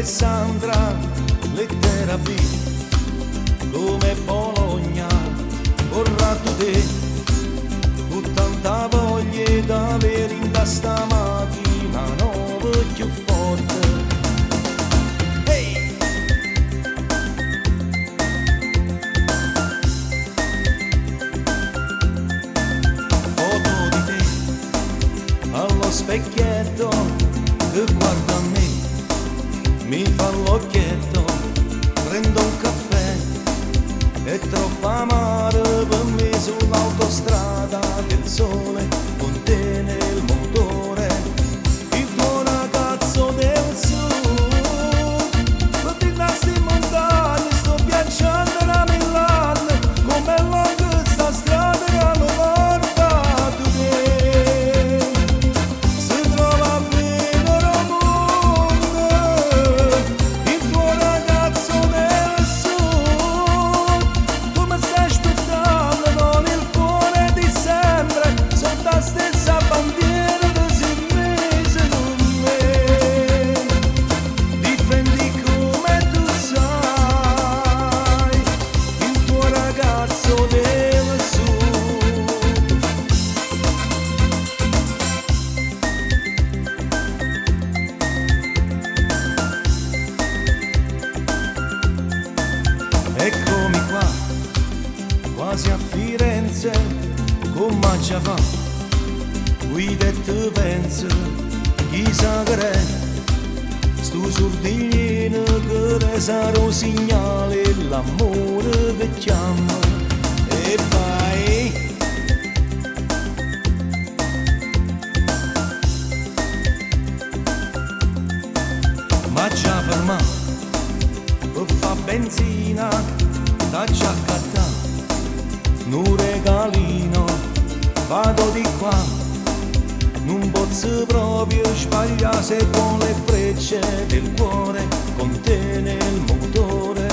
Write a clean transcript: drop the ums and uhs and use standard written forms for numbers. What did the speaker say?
Alessandra, lettera B, come Bologna, vorrà tu te, con tanta voglia d'avere in questa macchina nuova più forte. Hey! Foto di te, allo specchietto, che guarda me, mi fa l'occhietto, prendo un caffè, è troppo amaro per me sull'autostrada del sole, con te nel motore, il tuo ragazzo del sud, tutti i nostri montagni, sto viaggiando da Milano, come lunga sta strada che hanno portato te, si trova vero mondo, il tuo ragazzo del sud, tu mi stai aspettando con il cuore di sempre, sotto la stessa bandiera che si mise con me, difendi come tu sai, il tuo ragazzo del sud. Eccomi qua, quasi a Firenze, con mangia fa, guida e te penso, chissà che è, sto sordiglino che resa un segnale, l'amore che chiama, e vai. Ma già fermato, per fa benzina, da già accattà, un regalino, vado di qua, non posso proprio sbagliare se con le frecce del cuore, con te nel motore,